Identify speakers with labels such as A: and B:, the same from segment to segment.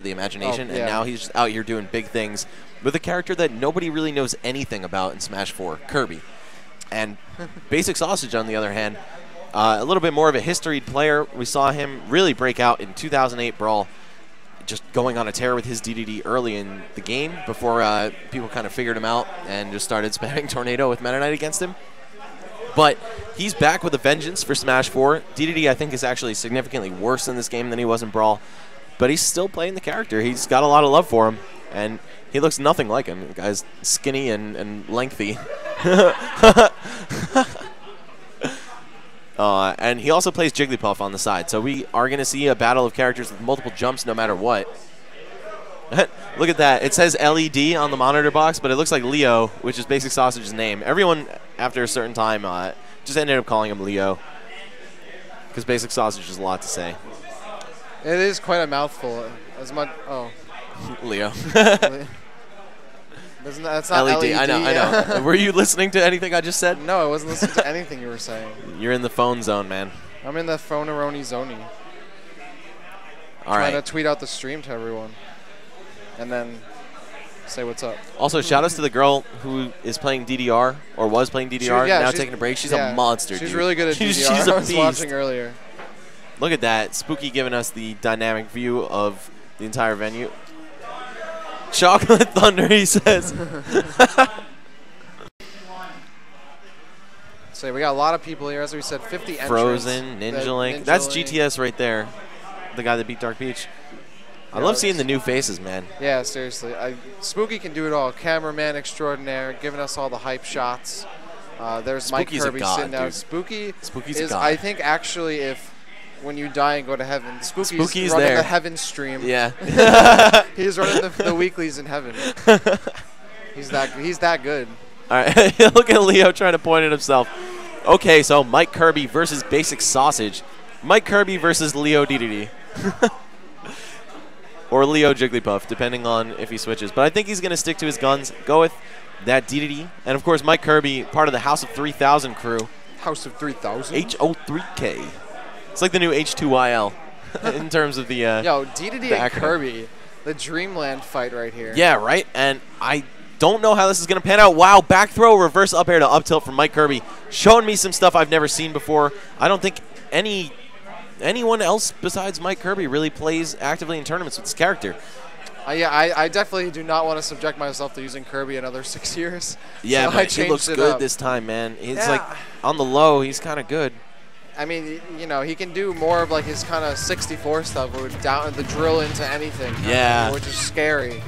A: the imagination, and now he's just out here doing big things with a character that nobody really knows anything about in Smash 4, Kirby. And Basic Sausage, on the other hand, a little bit more of a historied player. We saw him really break out in 2008 Brawl, just going on a tear with his DDD early in the game before people kind of figured him out and just started spamming Tornado with Meta Knight against him. But he's back with a vengeance for Smash 4. Dedede, I think, is actually significantly worse in this game than he was in Brawl, but he's still playing the character. He's got a lot of love for him, and he looks nothing like him. The guy's skinny and lengthy. And he also plays Jigglypuff on the side, so we are going to see a battle of characters with multiple jumps no matter what. Look at that. It says LED on the monitor box, but it looks like Leo, which is Basic Sausage's name. Everyone, after a certain time, just ended up calling him Leo, because Basic Sausage has a lot to say.
B: It is quite a mouthful. As much. Oh.
A: Leo.
B: That's not LED.
A: I know. Were you listening to anything I just said?
B: No, I wasn't listening to anything you were saying.
A: You're in the phone zone, man.
B: I'm in the phone-a-roni zone. Trying to tweet out the stream to everyone. And then say what's up.
A: Also, shout-outs to the girl who is playing DDR, or was playing DDR, now taking a break. She's a monster,
B: She's
A: dude.
B: really good at DDR.
A: She's a beast.
B: I was watching earlier.
A: Look at that. Spooky giving us the dynamic view of the entire venue. Chocolate Thunder, he says.
B: So we got a lot of people here. As we said, 50 entrants.
A: Frozen, Ninja Link. That's GTS right there. The guy that beat Dark Peach. I love seeing the new faces, man.
B: Yeah, seriously. Spooky can do it all. Cameraman extraordinaire, giving us all the hype shots. There's
A: Spooky's
B: Mike Kirby sitting down.
A: dude. Spooky's
B: is,
A: a god.
B: I think, actually, if when you die and go to heaven, Spooky's running
A: there.
B: the heaven stream.
A: Yeah.
B: He's running the weeklies in heaven. He's that good.
A: All right, look at Leo trying to point at himself. Okay, so Mike Kirby versus Basic Sausage. Mike Kirby versus Leo Dedede. Or Leo Jigglypuff, depending on if he switches. But I think he's going to stick to his guns, go with that Dedede. And, of course, Mike Kirby, part of the House of 3000 crew.
B: House of 3000?
A: Ho3K. It's like the new H2YL in terms of the
B: Yo, Dedede and Kirby, the Dreamland fight right here.
A: Yeah, right? And I don't know how this is going to pan out. Wow, back throw, reverse up air to up tilt from Mike Kirby. Showing me some stuff I've never seen before. I don't think anyone else besides Mike Kirby really plays actively in tournaments with this character.
B: Yeah, I definitely do not want to subject myself to using Kirby another 6 years.
A: Yeah,
B: so
A: but he looks good this time, man. He's like, on the low, he's kind of good.
B: I mean, you know, he can do more of like his kind of 64 stuff where down the drill into anything.
A: Yeah.
B: Which is scary.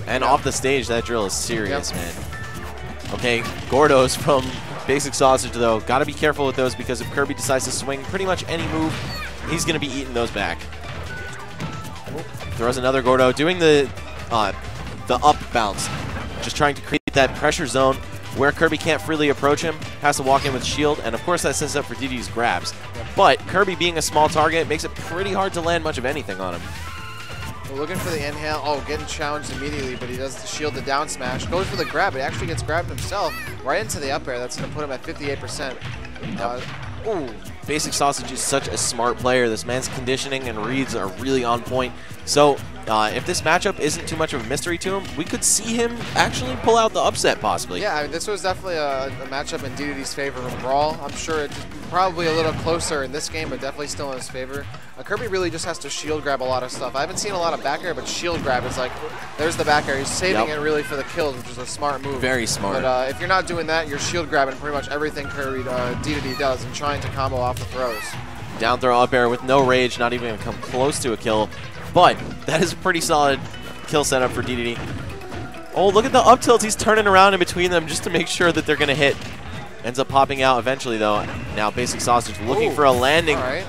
A: And off the stage, that drill is serious, man. Okay, Gordos from Basic Sausage, though. Got to be careful with those because if Kirby decides to swing pretty much any move, he's going to be eating those back. Throws another Gordo, doing the up bounce. Just trying to create that pressure zone where Kirby can't freely approach him, has to walk in with shield, and of course that sets up for Dedede's grabs. But Kirby being a small target makes it pretty hard to land much of anything on him.
B: We're looking for the inhale. Oh, getting challenged immediately, but he does the shield the down smash. Goes for the grab, but actually gets grabbed himself right into the up air. That's going to put him at 58%.
A: Ooh, Basic Sausage is such a smart player. This man's conditioning and reads are really on point. So if this matchup isn't too much of a mystery to him, we could see him actually pull out the upset possibly.
B: Yeah, I mean, this was definitely a matchup in Dedede's favor in Brawl. I'm sure it's probably a little closer in this game, but definitely still in his favor. Kirby really just has to shield grab a lot of stuff. I haven't seen a lot of back air, but shield grab is like, there's the back air. He's saving it really for the kills, which is a smart move.
A: Very smart.
B: But if you're not doing that, you're shield grabbing pretty much everything Kirby Dedede does and trying to combo off the throws.
A: Down throw up air with no rage, not even going to come close to a kill. But that is a pretty solid kill setup for Dedede. Oh, look at the up tilt. He's turning around in between them just to make sure that they're going to hit. Ends up popping out eventually, though. Now Basic Sausage looking for a landing.
B: All right.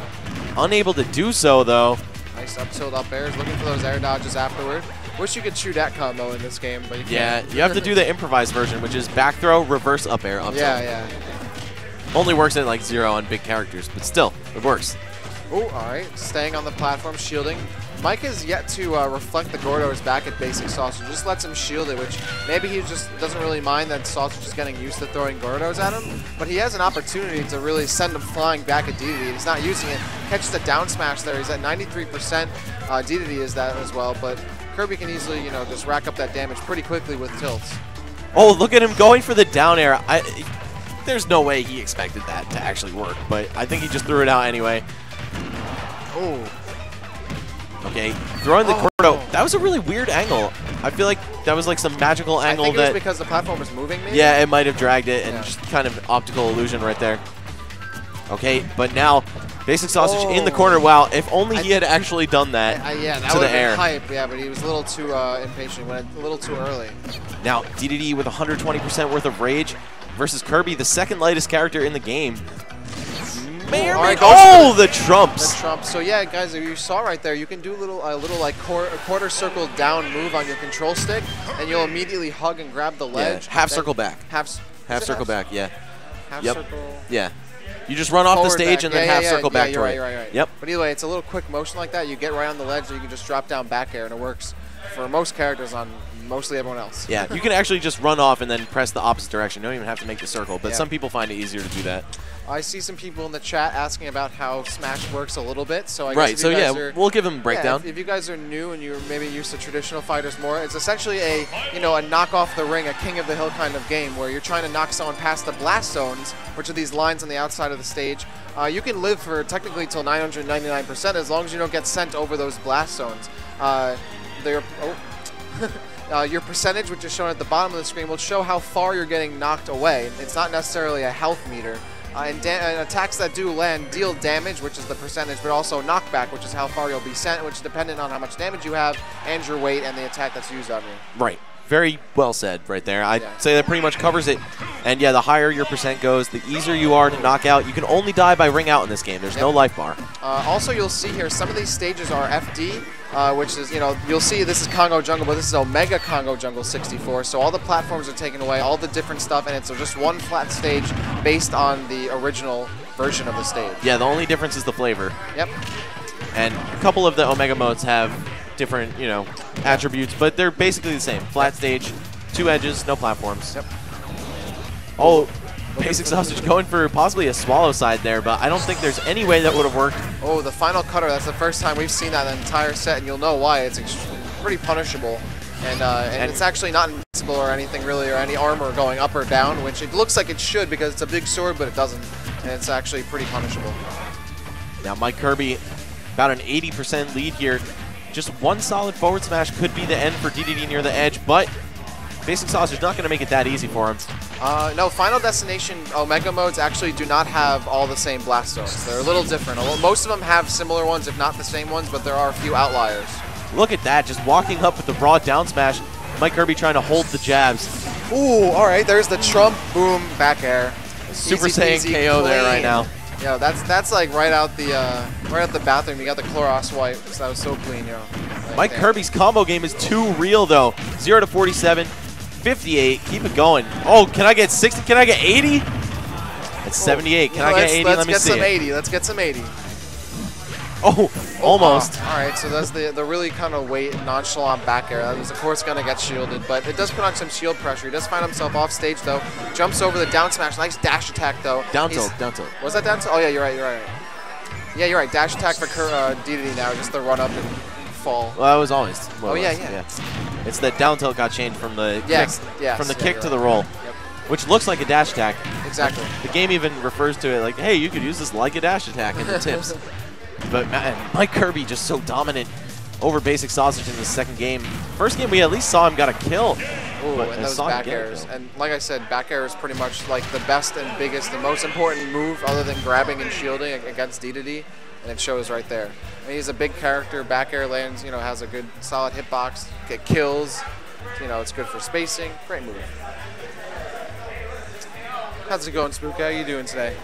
A: Unable to do so, though.
B: Nice up tilt up airs. Looking for those air dodges afterward. Wish you could shoot that combo in this game, but you can't.
A: Yeah, you have to do the improvised version, which is back throw, reverse up air, up tilt.
B: Yeah.
A: Only works at like 0 on big characters, but still, it works.
B: Oh, all right. Staying on the platform, shielding. Mike has yet to reflect the Gordos back at basic Sausage. Just lets him shield it, which maybe he just doesn't really mind that Sausage is getting used to throwing Gordos at him. But he has an opportunity to really send him flying back at Dedede. He's not using it. Catches the down smash there. He's at 93%. Dedede is that as well. But Kirby can easily, you know, just rack up that damage pretty quickly with tilts.
A: Oh, look at him going for the down air. There's no way he expected that to actually work, but I think he just threw it out anyway.
B: Oh.
A: Okay, throwing the Cordo. That was a really weird angle. I feel like that was like some magical angle.
B: I think it was because the platform was moving, maybe?
A: Yeah, it might have dragged it and just kind of optical illusion right there. Okay, but now Basic Sausage in the corner. Wow, if only he had actually done that,
B: yeah, that
A: to
B: would
A: the air.
B: Hype, yeah, but he was a little too impatient, went a little too early.
A: Now, Dedede with 120% worth of rage versus Kirby, the second lightest character in the game. Oh, the trumps.
B: The trumps. So yeah, guys, if you saw right there, you can do a little like quarter circle down move on your control stick, and you'll immediately hug and grab the ledge.
A: Yeah, half circle back.
B: Half
A: circle back, yeah.
B: Half circle.
A: Yeah. You just run off the stage and then half circle back to it.
B: You're right.
A: Yep.
B: But either way, it's a little quick motion like that. You get right on the ledge, and you can just drop down back air, and it works for most characters on mostly everyone else.
A: Yeah, you can actually just run off and then press the opposite direction. You don't even have to make the circle, but some people find it easier to do that.
B: I see some people in the chat asking about how Smash works a little bit. So I guess
A: so yeah, we'll give them a breakdown.
B: If you guys are new and you're maybe used to traditional fighters more, it's essentially a knock off the ring, a king of the hill kind of game where you're trying to knock someone past the blast zones, which are these lines on the outside of the stage. You can live for technically till 999% as long as you don't get sent over those blast zones. Your percentage, which is shown at the bottom of the screen, will show how far you're getting knocked away. It's not necessarily a health meter. And attacks that do land deal damage, which is the percentage, but also knockback, which is how far you'll be sent, which is dependent on how much damage you have and your weight and the attack that's used on you.
A: Right. Very well said right there. I'd say that pretty much covers it. And yeah, the higher your percent goes, the easier you are to knock out. You can only die by ring out in this game. There's no life bar.
B: Also, you'll see here, some of these stages are FD, which is, you'll see this is Congo Jungle, but this is Omega Congo Jungle 64. So all the platforms are taken away, all the different stuff, and it's just one flat stage based on the original version of the stage.
A: Yeah, the only difference is the flavor.
B: Yep.
A: And a couple of the Omega modes have different, attributes, but they're basically the same. Flat stage, 2 edges, no platforms.
B: Yep.
A: Oh, Basic Sausage going for possibly a swallow side there, but I don't think there's any way that would have worked.
B: Oh, the final cutter, that's the first time we've seen that in the entire set, and you'll know why. It's pretty punishable. And it's actually not invincible or anything really, or any armor going up or down, which it looks like it should because it's a big sword, but it doesn't. And it's actually pretty punishable.
A: Now Mike Kirby, about an 80% lead here. Just one solid forward smash could be the end for Dedede near the edge, but Basic Sausage is not going to make it that easy for him.
B: No, Final Destination Omega modes actually do not have all the same blast zones. They're a little different. Most of them have similar ones, if not the same ones, but there are a few outliers.
A: Look at that, just walking up with the broad down smash. Mike Kirby trying to hold the jabs.
B: Ooh, all right, there's the Trump, boom, back air.
A: Super Saiyan KO there right now.
B: Yeah, that's like right out the bathroom. You got the Clorox wipe. So that was so clean, Like,
A: Mike Kirby's combo game is too real though. 0 to 47, 58. Keep it going. Oh, can I get 60? Can I get 80? It's 78. Can I get 80? Let me see.
B: Let's get some 80.
A: Oh, almost.
B: All right, so that's the really kind of nonchalant back air. That was, of course, going to get shielded, but it does put on some shield pressure. He does find himself off stage, though. Jumps over the down smash. Nice dash attack, though.
A: Down tilt, down tilt.
B: Was that down tilt? Oh, yeah, you're right. Yeah, you're right. Dash attack for Dedede now, just the run up and fall.
A: Well, that was always.
B: Yeah.
A: It's that down tilt got changed from the kick to the roll.
B: Yep.
A: Which looks like a dash attack.
B: Exactly.
A: The game even refers to it like, hey, you could use this like a dash attack in the tips. But man, Mike Kirby just so dominant over Basic Sausage in the second game. First game, we at least saw him got a kill.
B: Ooh, and those back airs. And like I said, back air is pretty much like the best and biggest and most important move other than grabbing and shielding against Dedede, and it shows right there. I mean, he's a big character. Back air lands, has a good solid hitbox, get kills. It's good for spacing. Great move. How's it going, Spook? How are you doing today?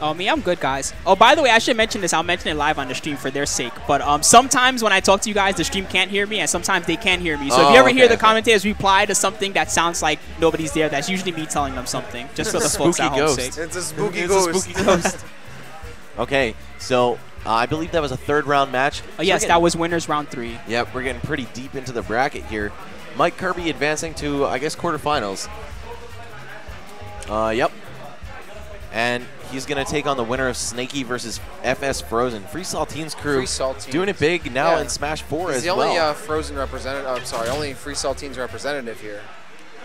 C: Oh, me, I'm good, guys. Oh, by the way, I should mention this. I'll mention it live on the stream for their sake. But sometimes when I talk to you guys, the stream can't hear me, and sometimes they can hear me. So if you ever hear the commentators reply to something that sounds like nobody's there, that's usually me telling them something, just for the folks at home's sake.
B: It's a spooky ghost.
A: Okay, so I believe that was a third-round match.
C: Oh, yes, that was winners round 3.
A: Yep, we're getting pretty deep into the bracket here. Mike Kirby advancing to, I guess, quarterfinals. Yep. And he's going to take on the winner of Snakey versus FS Frozen. Free Saltine's crew doing it big now in Smash 4 as well.
B: He's the only Frozen representative. I'm sorry, only Free Saltine's representative here.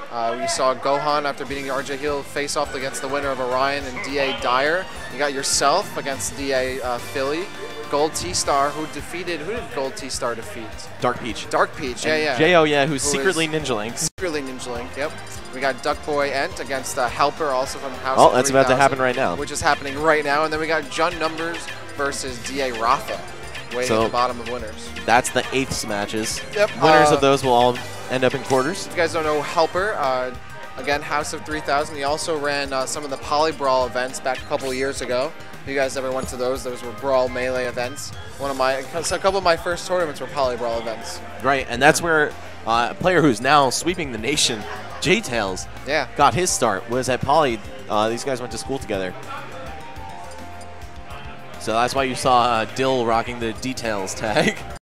B: We saw Gohan, after beating RJ Hill, face off against the winner of Orion and DA Dyer. You got yourself against DA Philly. Gold T-Star, who did Gold T-Star defeat?
A: Dark Peach.
B: Dark Peach, yeah.
A: J.O., yeah, who's secretly Ninja Link.
B: Secretly Ninja Link, yep. We got Duck Boy Ent against Helper, also from House
A: of 3000.
B: Oh,
A: that's about to happen right now.
B: Which is happening right now. And then we got Jun Numbers versus DA Rafa, way at the bottom of winners.
A: That's the 8th matches.
B: Yep.
A: Winners of those will all end up in quarters.
B: If you guys don't know Helper, again, House of 3000. He also ran some of the Poly Brawl events back a couple of years ago. If you guys ever went to those were Brawl Melee events. A couple of my first tournaments were Poly Brawl events.
A: Right, and that's where a player who's now sweeping the nation, J-Tails, got his start, was at Poly. These guys went to school together. So that's why you saw Dill rocking the Details tag.